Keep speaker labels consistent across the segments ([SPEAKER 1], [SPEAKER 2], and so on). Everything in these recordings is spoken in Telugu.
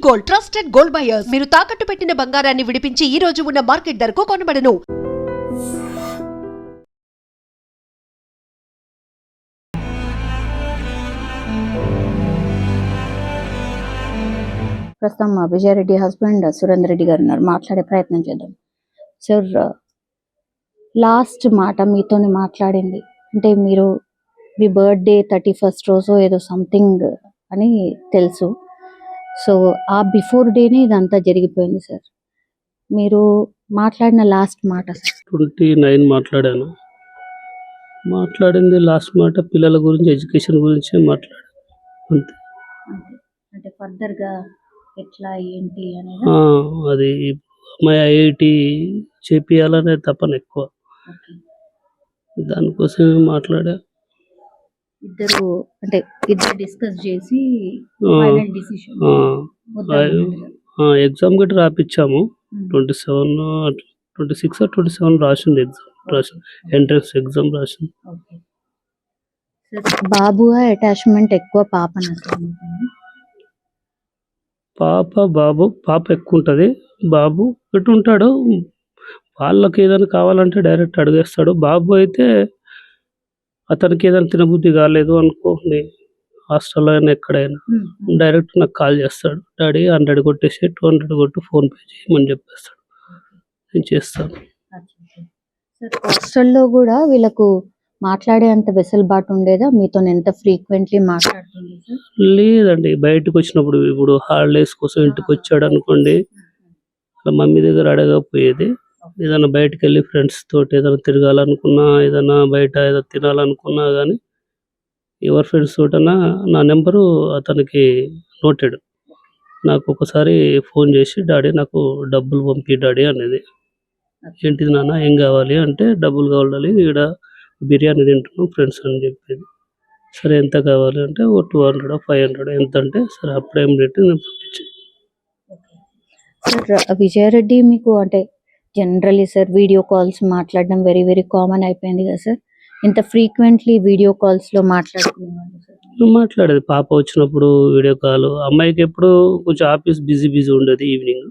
[SPEAKER 1] Gold, trusted gold buyers. మీరు తాకట్టు పెట్టిన బంగారాన్ని విడిపించి ఈ రోజు ఉన్న మార్కెట్ ధరకు కొనబడను.
[SPEAKER 2] ప్రస్తుతం విజయారెడ్డి హస్బెండ్ సురేందర్ రెడ్డి గారు ఉన్నారు, మాట్లాడే ప్రయత్నం చేద్దాం. సార్, లాస్ట్ మాట మీతోని మాట్లాడింది అంటే మీరు మీ బర్త్డే 31st రోజు ఏదో సంథింగ్ అని తెలుసు. సో ఆ బిఫోర్ డేనే ఇదంతా జరిగిపోయింది సార్. మీరు మాట్లాడిన లాస్ట్ మాట
[SPEAKER 3] 29 మాట్లాడాను. మాట్లాడింది లాస్ట్ మాట పిల్లల గురించి, ఎడ్యుకేషన్ గురించి మాట్లాడాను అంతే.
[SPEAKER 2] అంటే ఫర్దర్ గా ఎట్లా ఏంటి అనేది
[SPEAKER 3] అది అమ్మాయి ఐఐటి చేపియాలనే తపన ఎక్కువ, దానికోసమే మాట్లాడా.
[SPEAKER 2] ఇద్దరు డిస్కస్ చేసి ఫైనల్ డిసిషన్
[SPEAKER 3] ఎగ్జామ్ గట్టి రాపిచ్చాము. 26 రాసింది, ఎంట్రన్స్ ఎగ్జామ్ రాసింది.
[SPEAKER 2] బాబు అటాచ్మెంట్ ఎక్కువ పాప
[SPEAKER 3] పాప ఎక్కువ ఉంటుంది, బాబు ఎటు ఉంటాడు. వాళ్ళకి ఏదైనా కావాలంటే డైరెక్ట్ అడిగేస్తాడు. బాబు అయితే అతనికి ఏదైనా తినబుద్ధి కాలేదు అనుకోండి, హాస్టల్లో అయినా ఎక్కడైనా డైరెక్ట్ నాకు కాల్ చేస్తాడు. డాడీ 100 కొట్టేసి 200 కొట్టు, ఫోన్పే చేయమని చెప్పేస్తాడు. నేను చేస్తాను.
[SPEAKER 2] హాస్టల్లో కూడా వీళ్ళకు మాట్లాడే అంత వెసులుబాటు ఉండేదా? మీతో ఎంత ఫ్రీక్వెంట్లీ మాట్లాడుతుంది?
[SPEAKER 3] లేదండి, బయటకు వచ్చినప్పుడు ఇప్పుడు హాలిడేస్ కోసం ఇంటికి వచ్చాడు అనుకోండి, మమ్మీ దగ్గర అడగకపోయేది. ఏదైనా బయటకు వెళ్ళి ఫ్రెండ్స్ తోటి ఏదైనా తిరగాలనుకున్నా, ఏదైనా బయట ఏదైనా తినాలనుకున్నా కానీ ఎవరి ఫ్రెండ్స్ తోటనా నా నెంబరు అతనికి నోటెడ్. నాకు ఒకసారి ఫోన్ చేసి డాడీ నాకు డబ్బులు పంపి డాడీ అనేది. ఏంటిది నాన్న, ఏం కావాలి అంటే డబ్బులు కావాలి, ఇక్కడ బిర్యానీ తింటున్నాం ఫ్రెండ్స్ అని చెప్పేది. సరే ఎంత కావాలి అంటే 200 500 ఎంత అంటే సరే అప్పుడేం రేటు నేను పంపించాను.
[SPEAKER 2] విజయారెడ్డి మీకు అంటే జనరల్లీ సార్ వీడియో కాల్స్ మాట్లాడడం వెరీ వెరీ కామన్ అయిపోయింది కదా సార్. ఇంత ఫ్రీక్వెంట్లీ వీడియో కాల్స్ లో
[SPEAKER 3] మాట్లాడేది. పాప వచ్చినప్పుడు వీడియో కాల్, అమ్మాయికి ఎప్పుడు కొంచెం ఆఫీస్ బిజీ ఉండేది, ఈవినింగ్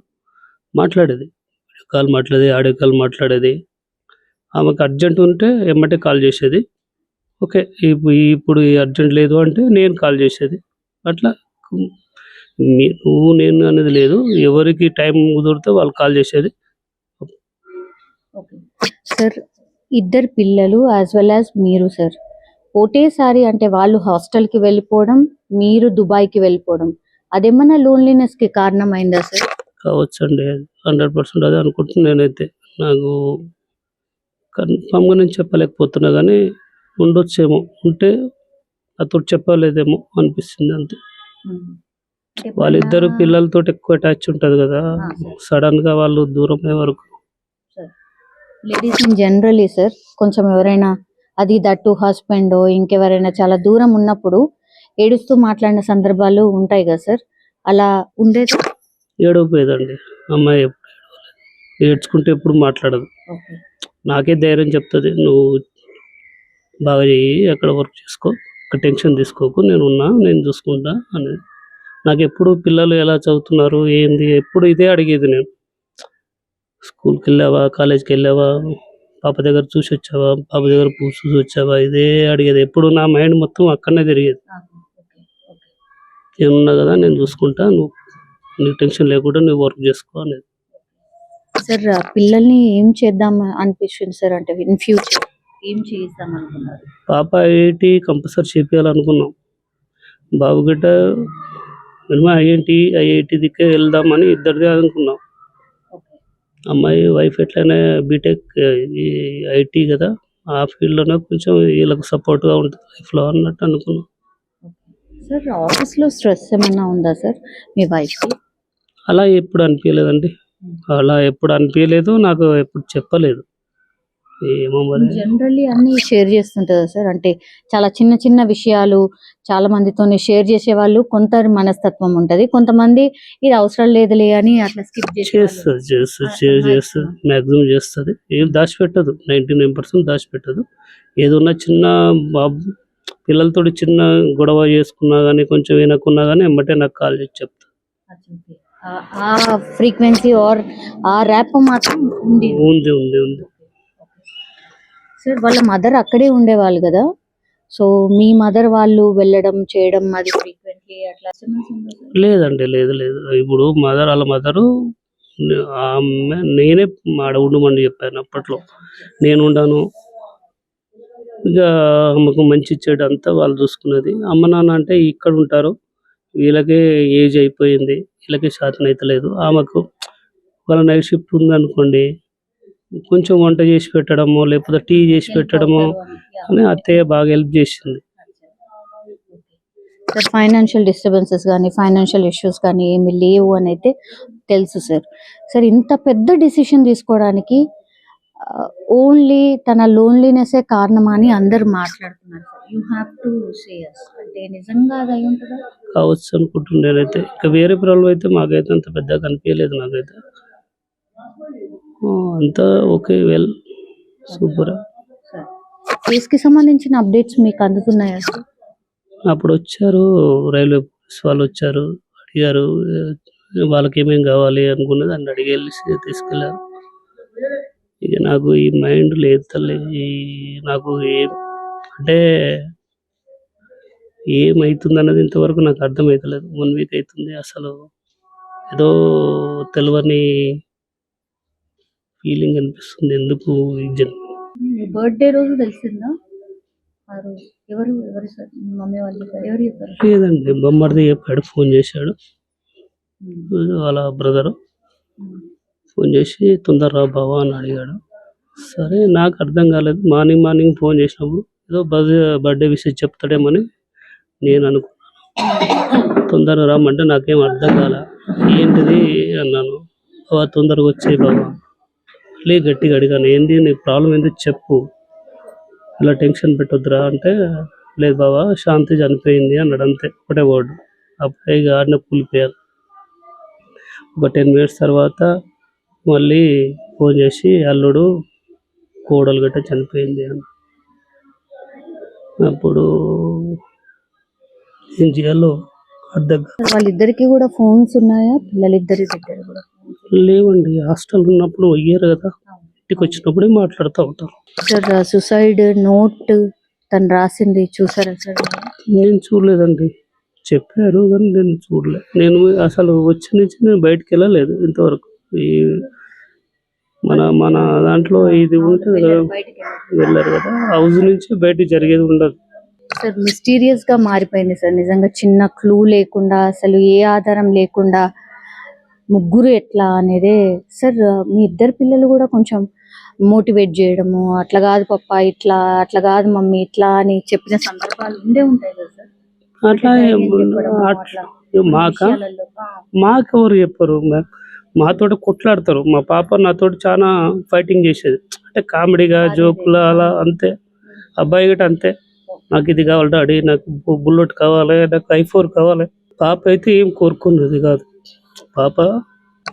[SPEAKER 3] మాట్లాడేది. వీడియో కాల్ మాట్లాడేది, ఆడియో కాల్ మాట్లాడేది. ఆమెకు అర్జెంట్ ఉంటే ఎమ్మటే కాల్ చేసేది. ఓకే, ఇప్పుడు అర్జెంట్ లేదు అంటే నేను కాల్ చేసేది. అట్లా నువ్వు నేను అనేది లేదు, ఎవరికి టైం కుదిరితే వాళ్ళు కాల్ చేసేది.
[SPEAKER 2] సార్, ఇద్దరు పిల్లలు యాజ్ వెల్ యాజ్ మీరు సార్ ఒకటేసారి అంటే వాళ్ళు హాస్టల్కి వెళ్ళిపోవడం, మీరు దుబాయ్కి వెళ్ళిపోవడం, అదేమన్నా లోన్లీనెస్ కి కారణమైందా సార్?
[SPEAKER 3] కావచ్చండి, 100% అదే అనుకుంటున్నాను నేనైతే. నాకు కన్ఫామ్గా నేను చెప్పలేకపోతున్నా కానీ ఉండొచ్చేమో, ఉంటే అతడు చెప్పలేదేమో అనిపిస్తుంది అంతే. వాళ్ళిద్దరు పిల్లలతో ఎక్కువ అటాచ్ ఉంటుంది కదా, సడన్ గా వాళ్ళు దూరం అయ్యే వరకు.
[SPEAKER 2] లేడీస్ ఇన్ జనరలీ సార్ కొంచెం ఎవరైనా అది దట్టు హస్బెండ్ ఇంకెవరైనా చాలా దూరం ఉన్నప్పుడు ఏడుస్తూ మాట్లాడిన సందర్భాలు ఉంటాయి కదా సార్, అలా ఉండేది?
[SPEAKER 3] ఏడవపోయేదండి అమ్మాయి, ఎప్పుడు ఏడ్చుకుంటే ఎప్పుడు మాట్లాడదు. నాకే ధైర్యం చెప్తుంది, నువ్వు బాగా చెయ్యి, అక్కడ వర్క్ చేసుకో, ఒక టెన్షన్ తీసుకోకు, నేను చూసుకుంటా అనేది. నాకు ఎప్పుడు పిల్లలు ఎలా చదువుతున్నారు ఏంది ఎప్పుడు ఇదే అడిగేది. నేను స్కూల్కి వెళ్ళావా, కాలేజ్కి వెళ్ళావా, పాప దగ్గర చూసి వచ్చావా, పాప దగ్గర చూసి వచ్చావా, ఇదే అడిగేది. ఎప్పుడు నా మైండ్ మొత్తం అక్కడనే తిరిగేది. ఏమున్నా కదా నేను చూసుకుంటా, నువ్వు టెన్షన్ లేకుండా నువ్వు వర్క్ చేసుకో అనేది.
[SPEAKER 2] సార్, పిల్లల్ని ఏం చేద్దాం అనిపిస్తుంది సార్? అంటే ఇన్ ఫ్యూచర్ ఏం చేద్దాం అనుకున్నారు?
[SPEAKER 3] పాప ఐఐటి కంపల్సరీ చేపించాలనుకున్నాం. బాబు గిట్ట మినిమం ఐఐటి దిక్కే వెళ్దామని ఇద్దరిదే అనుకున్నాం. అమ్మాయి వైఫ్ ఎట్లయినా బీటెక్ ఐటీ కదా, ఆ ఫీల్డ్లోనే కొంచెం వీళ్ళకి సపోర్ట్గా ఉంటుంది లైఫ్లో అన్నట్టు అనుకున్నాం.
[SPEAKER 2] సార్, ఆఫీస్లో స్ట్రెస్ ఏమైనా ఉందా సార్ మీ వైఫ్కి?
[SPEAKER 3] అలా ఎప్పుడు అనిపించలేదండి, నాకు ఎప్పుడు చెప్పలేదు. ఏమో మరి
[SPEAKER 2] జనరల్లీ అన్ని షేర్ చేస్తుంటుందా సార్? అంటే చాలా చిన్న చిన్న విషయాలు చాలా మందితో షేర్ చేసే వాళ్ళు కొంత మనస్తత్వం ఉంటది, కొంతమంది ఇది అవసరం లేదులే అని అట్లా స్కిప్
[SPEAKER 3] చేస్తుంది. మ్యాక్సిమం చేస్తుంది, ఏం దాచిపెట్టదు. 99% దాచిపెట్టదు. ఏదన్నా చిన్న పిల్లలతో చిన్న గొడవ చేసుకున్నా కానీ కొంచెం వినకున్నా కానీ ఎమ్మటే నాకు కాల్ చేసి చెప్తా.
[SPEAKER 2] ఆ ఫ్రీక్వెన్సీ ఆర్ ఆ ర్యాప్ మాత్రం ఉంది.
[SPEAKER 3] ఉంది ఉంది ఉంది
[SPEAKER 2] సార్ వాళ్ళ మదర్ అక్కడే ఉండేవాళ్ళు కదా, సో మీ మదర్ వాళ్ళు వెళ్ళడం చేయడం అది ఫ్రీక్వెంట్లీ అట్లా
[SPEAKER 3] లేదండి, లేదు లేదు. ఇప్పుడు వాళ్ళ మదరు ఆమె నేనే ఆడ ఉండమని చెప్పాను అప్పట్లో. నేను ఉండాను. ఇక ఆమెకు మంచి చెడు అంతా వాళ్ళు చూసుకునేది. అమ్మ నాన్న అంటే ఇక్కడ ఉంటారు, వీళ్ళకే ఏజ్ అయిపోయింది, వీళ్ళకి చేతనైతలేదు. ఆమెకు వాళ్ళ నైట్ షిఫ్ట్ ఉందనుకోండి, కొంచెం వంట చేసి పెట్టడము లేకపోతే టీ చేసి పెట్టడము అని అత్తయ్య బాగా హెల్ప్ చేసింది.
[SPEAKER 2] సార్ ఫైనాన్షియల్ డిస్టర్బెన్సెస్ కానీ ఫైనాన్షియల్ ఇష్యూస్ కానీ ఏమి లేవు అని అయితే తెలుసు సార్. సార్ ఇంత పెద్ద డిసిషన్ తీసుకోవడానికి ఓన్లీ తన లోన్లీనెస్సే కారణమా అని అందరు మాట్లాడుతున్నారు sir. You have to say us. అంటే నిజంగా అది అయి ఉంటుందా?
[SPEAKER 3] కావచ్చు అనుకుంటున్నానైతే. ఇంకా వేరే ప్రాబ్లం అయితే మాకైతే అంత పెద్దగా కనిపించలేదు నాకైతే. అంతా ఓకే, వెల్, సూపర్.
[SPEAKER 2] సార్ కేసుకి సంబంధించిన అప్డేట్స్ మీకు అందుతున్నాయా సార్?
[SPEAKER 3] అప్పుడు వచ్చారు, రైల్వే పోలీస్ వాళ్ళు వచ్చారు, అడిగారు వాళ్ళకి ఏమేం కావాలి అనుకున్నది అని అడిగి వెళ్ళి తీసుకెళ్ళారు. ఇక నాకు ఈ మైండ్ లేదు తల్లి. నాకు ఏం అంటే ఏమైతుంది అన్నది ఇంతవరకు నాకు అర్థమవుతలేదు. 1 వీక్ అవుతుంది. అసలు ఏదో తెలియని ఫీలింగ్ అనిపిస్తుంది. ఎందుకు ఈ
[SPEAKER 2] మీ బర్త్డే రోజు తెలిసిందా? ఆ రోజు ఎవరు ఎవరు సార్? మీ మమ్మీ వాళ్ళు చెప్పారు? ఎవరు చెప్పారు?
[SPEAKER 3] లేదండి, బొమ్మడిది చెప్పాడు, ఫోన్ చేశాడు వాళ్ళ బ్రదరు. ఫోన్ చేసి తొందర రా బావా అని అడిగాడు. సరే, నాకు అర్థం కాలేదు. మార్నింగ్ ఫోన్ చేసినప్పుడు ఏదో బర్త్డే విషయం చెప్తాడేమని నేను అనుకున్నాను. తొందరగా రమ్మంటే నాకేం అర్థం కాల. ఏంటిది అన్నాను. బావా తొందరగా వచ్చేయి బావా. మళ్ళీ గట్టిగా అడిగాను, ఏంది నీ ప్రాబ్లం ఏంది చెప్పు, ఇలా టెన్షన్ పెట్టొద్దురా అంటే, లేదు బావా శాంతి చనిపోయింది అన్నాడు. అంతే, ఒకటే వర్డ్. అప్పుడే ఇక ఆడిన కూలిపోయాను. ఒక 10 మినిట్స్ తర్వాత మళ్ళీ ఫోన్ చేసి అల్లుడు కోడలు గట్ట చనిపోయింది అని. అప్పుడు ఏం చేయాలో అర్థం కాదు.
[SPEAKER 2] వాళ్ళిద్దరికి కూడా ఫోన్స్ ఉన్నాయా? పిల్లలిద్దరి దగ్గర కూడా
[SPEAKER 3] లేవండి, హాస్టల్ ఉన్నప్పుడు అయ్యారు కదా, ఇంటికి వచ్చినప్పుడే మాట్లాడుతూ ఉంటారు.
[SPEAKER 2] సార్ సూసైడ్ నోట్ తను రాసింది చూసారా సార్?
[SPEAKER 3] నేను చూడలేదండి, చెప్పారు కానీ నేను చూడలేదు. నేను అసలు వచ్చి నుంచి నేను బయటకు వెళ్ళలేదు ఇంతవరకు. ఈ మన దాంట్లో ఇది ఉంటుంది కదా, వెళ్ళారు కదా, హౌస్ నుంచి బయటకు జరిగేది ఉండదు.
[SPEAKER 2] సార్ మిస్టీరియస్ గా మారిపోయింది సార్. నిజంగా చిన్న క్లూ లేకుండా, అసలు ఏ ఆధారం లేకుండా ముగ్గురు ఎట్లా అనేదే సార్. మీ ఇద్దరు పిల్లలు కూడా కొంచెం మోటివేట్ చేయడము, అట్లా కాదు పప్ప ఇట్లా, అట్లా కాదు మమ్మీ ఇట్లా అని చెప్పిన సందర్భాలు ఉండే ఉంటాయి కదా సార్.
[SPEAKER 3] అట్లా మాకెవరు చెప్పరు. మాతోటి కొట్లాడతారు. మా పాప నాతోటి చాలా ఫైటింగ్ చేసేది, అంటే కామెడీగా జోకులు అలా. అంతే. అబ్బాయి గట్ట అంతే, నాకు ఇది కావాలి డాడీ, నాకు బుల్లెట్ కావాలి, నాకు i4 కావాలి. పాప అయితే ఏం కోరుకున్నది కాదు. పాప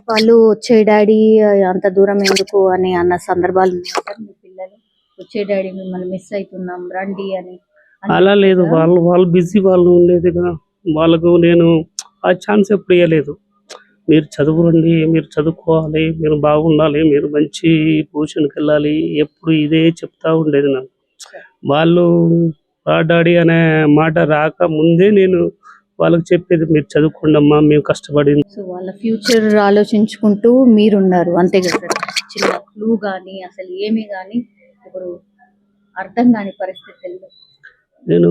[SPEAKER 2] వాళ్ళు వచ్చే డాడీ అంత దూరం ఎందుకు అని అన్న సందర్భాలు ఉన్నాయి సార్. మీ పిల్లలు వచ్చే డాడీ మిమ్మల్ని మిస్ అవుతున్నాం రండి అని
[SPEAKER 3] అలా లేదు. వాళ్ళు బిజీ, వాళ్ళు ఉండేది కదా. వాళ్ళకు నేను ఆ ఛాన్స్ ఎప్పుడు ఇవ్వలేదు. మీరు చదువురండి, మీరు చదువుకోవాలి, మీరు బాగుండాలి, మీరు మంచి పొజిషన్కి వెళ్ళాలి, ఎప్పుడు ఇదే చెప్తా ఉండేది నాకు. వాళ్ళు రా డాడీ అనే మాట రాక ముందే నేను వాళ్ళకి చెప్పేది, మీరు చదువుకోండి అమ్మా, మేము కష్టపడి.
[SPEAKER 2] సో వాళ్ళ ఫ్యూచర్ ఆలోచించుకుంటూ మీరున్నారు అంతే కదా సార్. చిన్న క్లూ కానీ అసలు ఏమి కానీ ఇప్పుడు అర్థం కాని పరిస్థితుల్లో
[SPEAKER 3] నేను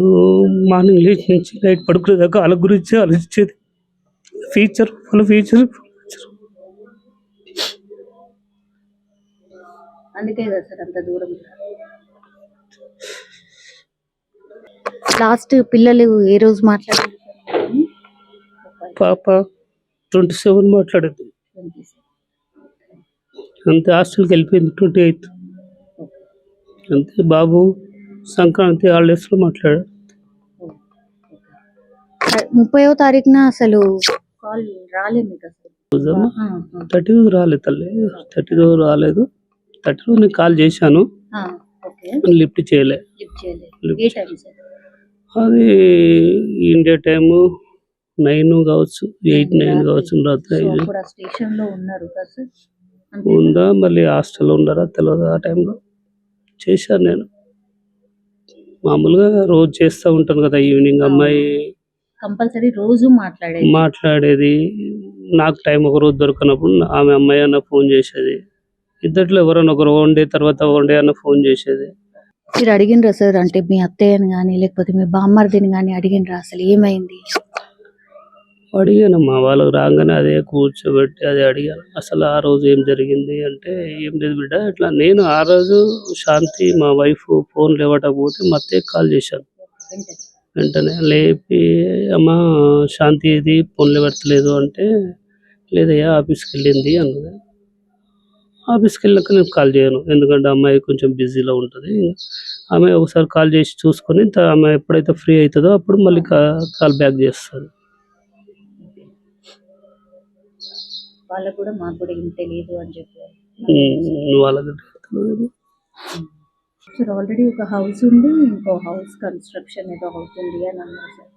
[SPEAKER 3] మార్నింగ్ లేచి నుంచి నైట్ పడుకునేదాకా వాళ్ళ గురించి ఆలోచించేది. వాళ్ళ ఫ్యూచర్.
[SPEAKER 2] అందుకే కదా సార్ అంత దూరం. లాస్ట్ పిల్లలు ఏ రోజు మాట్లాడారు?
[SPEAKER 3] పాప 27 మాట్లాడేది, అంతే. హాస్టల్కి వెళ్ళిపోయింది 28. అంతే. బాబు సంక్రాంతి హాలిడేస్లో మాట్లాడాడు.
[SPEAKER 2] 30వ తారీఖున అసలు కాల్ రాలేదు మీకు అసలు?
[SPEAKER 3] 30 రాలేదు తల్లి, 30 రాలేదు. 30 నేను కాల్ చేశాను, లిఫ్ట్ చేయలే. అది ఇండియా టైము 9 కావచ్చు, 8, 9 కావచ్చు రాత్రి
[SPEAKER 2] సో
[SPEAKER 3] 5.
[SPEAKER 2] అప్పుడు ఆ స్టేషన్ లో ఉన్నారు కదా సార్?
[SPEAKER 3] ఉందా మళ్ళీ హాస్టల్లో ఉన్నారా తెలియదు. ఆ టైంలో చేశాను నేను. మామూలుగా రోజు చేస్తూ ఉంటాను కదా ఈవినింగ్. అమ్మాయి
[SPEAKER 2] కంపల్సరీ రోజు
[SPEAKER 3] మాట్లాడేది. నాకు టైం ఒకరోజు దొరకనప్పుడు ఆమె అమ్మాయి అన్న ఫోన్ చేసేది. ఇద్దట్లో ఎవరైనా ఒకరు వన్ డే తర్వాత వన్ డే అన్న ఫోన్ చేసేది.
[SPEAKER 2] మీరు అడిగినరా సార్, అంటే మీ అత్తయ్యని కానీ లేకపోతే మీ బామ్మర్దిని కానీ అడిగినరా అసలు ఏమైంది?
[SPEAKER 3] అడిగానమ్మా, వాళ్ళకి రాగానే అదే కూర్చోబెట్టి అదే అడిగాను. అసలు ఆ రోజు ఏం జరిగింది అంటే, ఏం లేదు బిడ్డ ఇట్లా. నేను ఆ రోజు శాంతి మా వైఫ్ ఫోన్ లేవటకపోతే మా అత్తయ్యకి కాల్ చేశాను. వెంటనే లేపి అమ్మ శాంతి ఇది ఫోన్ లేవట్లేదు అంటే, లేదయ్యా ఆఫీస్కి వెళ్ళింది అన్నది. ఆఫీస్కి వెళ్ళాక నేను కాల్ చేయను, ఎందుకంటే అమ్మాయి కొంచెం బిజీలో ఉంటుంది. ఆమె ఒకసారి కాల్ చేసి చూసుకొని ఆమె ఎప్పుడైతే ఫ్రీ అవుతుందో అప్పుడు మళ్ళీ కాల్ బ్యాక్ చేస్తాను.
[SPEAKER 2] వాళ్ళకు కూడా మాకు కూడా ఏం తెలియదు అని చెప్పారు.
[SPEAKER 3] వాళ్ళకి తెలియదు.
[SPEAKER 2] సార్ ఆల్రెడీ ఒక హౌస్ ఉంది, ఇంకో హౌస్ కన్స్ట్రక్షన్ ఏదో అవుతుంది అని అన్నారు సార్.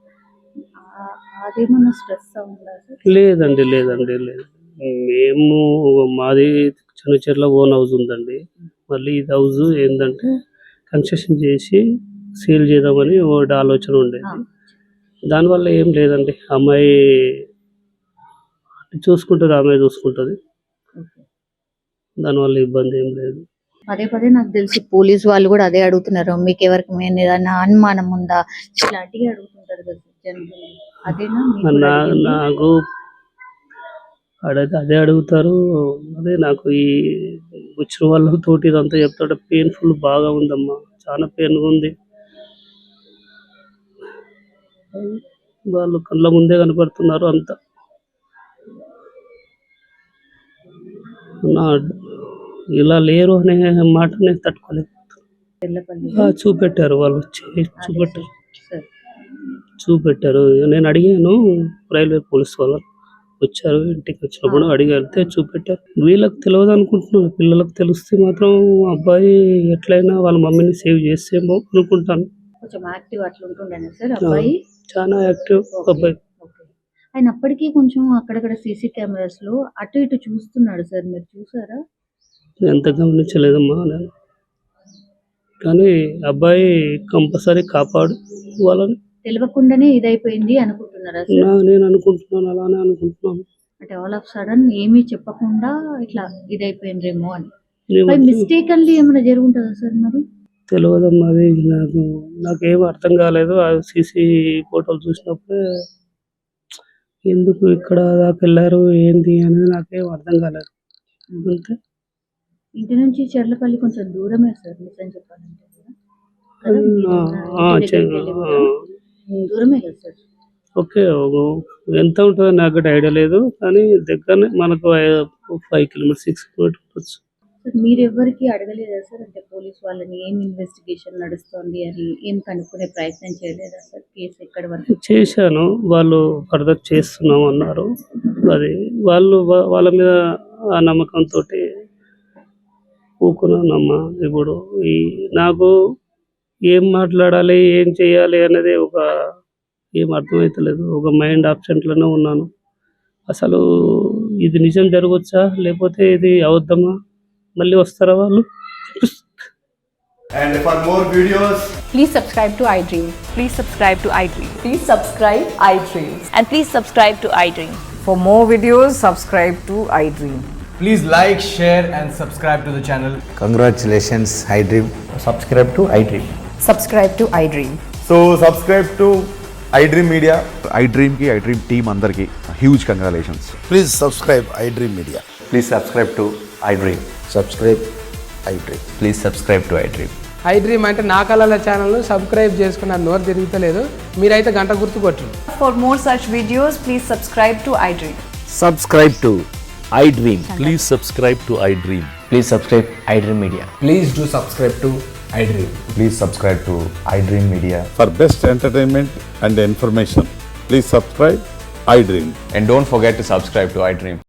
[SPEAKER 2] అదేమన్నా స్ట్రెస్ ఉందా సార్?
[SPEAKER 3] లేదండి లేదు. మేము మాది చిన్న ఓన్ హౌస్ ఉందండి. మళ్ళీ ఇది హౌస్ ఏంటంటే కన్స్ట్రక్షన్ చేసి సేల్ చేద్దామని ఒకటి ఆలోచన ఉండేది. దానివల్ల ఏం లేదండి, అమ్మాయి చూసుకుంటుంది, అమ్మాయి చూసుకుంటుంది. దానివల్ల ఇబ్బంది ఏం లేదు.
[SPEAKER 2] పదే నాకు తెలిసి పోలీసు వాళ్ళు కూడా అదే అడుగుతున్నారు, మీకు ఎవరికి మేము ఏదైనా అనుమానం ఉందా ఇట్లాంటివి అడుగుతుంటారు కదా జనరల్. అదేనా
[SPEAKER 3] నాకు అదే అడుగుతారు. అదే నాకు ఈ వచ్చిన వాళ్ళతోటి ఇదంతా చెప్తాడు. పెయిన్ఫుల్ బాగా ఉందమ్మా, చాలా పెయిన్గా ఉంది. వాళ్ళు కళ్ళ ముందే కనపడుతున్నారు అంతా. ఇలా లేరు అనే మాట నేను తట్టుకోలేదు. చూపెట్టారు వాళ్ళు వచ్చి చూపెట్టారు. నేను అడిగాను, రైల్వే పోలీస్ వాళ్ళు వచ్చారు, ఇంటికి వచ్చినప్పుడు అడిగితే చూపెట్టారు. వీళ్ళకి తెలియదు అనుకుంటున్నాను, పిల్లలకు తెలిస్తే మాత్రం అబ్బాయి ఎట్లయినా వాళ్ళ మమ్మీని సేవ్ చేస్తేమో అనుకుంటాను.
[SPEAKER 2] కొంచెం యాక్టివ్ అట్లా ఉంటుండేనా సార్ అబ్బాయి?
[SPEAKER 3] చాలా యాక్టివ్ అబ్బాయి.
[SPEAKER 2] ఆయన అప్పటికీ కొంచెం అక్కడక్కడ సీసీ కెమెరాస్ లో అటు ఇటు చూస్తున్నాడు సార్, మీరు చూసారా?
[SPEAKER 3] ఎంత గమనించలేదమ్మా నేను, కానీ అబ్బాయి కంపల్సరీ కాపాడు వాళ్ళని.
[SPEAKER 2] తెలియకుండానే ఇదైపోయింది అనుకుంటున్నారా సార్?
[SPEAKER 3] నేను అనుకుంటున్నాను, అలానే అనుకుంటున్నాను.
[SPEAKER 2] అంటే ఆల్ ఆఫ్ సడన్ ఏమీ చెప్పకుండా ఇట్లా ఇదైపోయిందేమో అని. మిస్టేకన్లీ ఏమైనా జరుగుంటుందా సార్? మరి
[SPEAKER 3] తెలియదమ్మా, అది నాకేం అర్థం కాలేదు. ఆ సీసీ ఫోటోలు చూసినప్పుడే ఎందుకు ఇక్కడ దాకా వెళ్ళారు ఏంది అనేది నాకేం అర్థం కాలేదు. అంతే.
[SPEAKER 2] ఇంటి నుంచి చెర్లపల్లి కొంచెం దూరమే సార్ నిజం చెప్పాలంటే. దూరమే కదా సార్? ఓకే,
[SPEAKER 3] ఎంత ఉంటుందో నాకు ఐడియా లేదు, కానీ దగ్గరనే మనకు 5 కిలోమీటర్స్ 6 కిలోమీటర్స్.
[SPEAKER 2] మీరు ఎవరికి అడగలేదా సార్? అంటే పోలీస్ వాళ్ళని ఏం ఇన్వెస్టిగేషన్ నడుస్తుంది అని ఏం కనుక్కునే ప్రయత్నం చేయలేదా సార్? కేసు ఎక్కడి వరకు? చేశాను, వాళ్ళు ఫర్దర్ చేస్తున్నాం అన్నారు. అది వాళ్ళ మీద ఆ నమ్మకంతో ఊకున్నానమ్మా. ఇప్పుడు నాకు ఏం మాట్లాడాలి ఏం చేయాలి అనేది ఏం అర్థమవుతలేదు. ఒక మైండ్ ఆబ్సెంట్లోనే ఉన్నాను. అసలు ఇది నిజం జరగవచ్చా లేకపోతే ఇది అవద్దమా, మళ్ళీ వస్తారా వాళ్ళు?
[SPEAKER 4] And for more videos,
[SPEAKER 5] please subscribe to iDream.
[SPEAKER 6] Please subscribe to iDream.
[SPEAKER 5] Please subscribe iDream.
[SPEAKER 6] And please subscribe to iDream.
[SPEAKER 5] For more videos, subscribe to iDream.
[SPEAKER 4] please like, share and subscribe to the channel.
[SPEAKER 7] Congratulations, iDream.
[SPEAKER 4] Subscribe to iDream.
[SPEAKER 5] Subscribe to iDream.
[SPEAKER 4] So subscribe to iDream Media.
[SPEAKER 7] iDream ki iDream team andarki huge congratulations.
[SPEAKER 8] Please subscribe iDream Media.
[SPEAKER 7] Please subscribe to iDream.
[SPEAKER 8] Subscribe iDream.
[SPEAKER 7] Please subscribe to iDream.
[SPEAKER 9] iDream అంటే నా కళల ఛానల్ను సబ్స్క్రైబ్ చేసుకున్న నోరు తిరుగుతలేదు, మీరైతే గంట గుర్తు కొట్టండి.
[SPEAKER 5] For more such videos, please subscribe to iDream.
[SPEAKER 10] Subscribe to iDream.
[SPEAKER 11] Please subscribe to iDream.
[SPEAKER 10] Please subscribe iDream Media.
[SPEAKER 4] Please do subscribe to iDream.
[SPEAKER 7] Please subscribe to iDream Media.
[SPEAKER 11] For best entertainment and information, please subscribe iDream.
[SPEAKER 7] And don't forget to subscribe to iDream.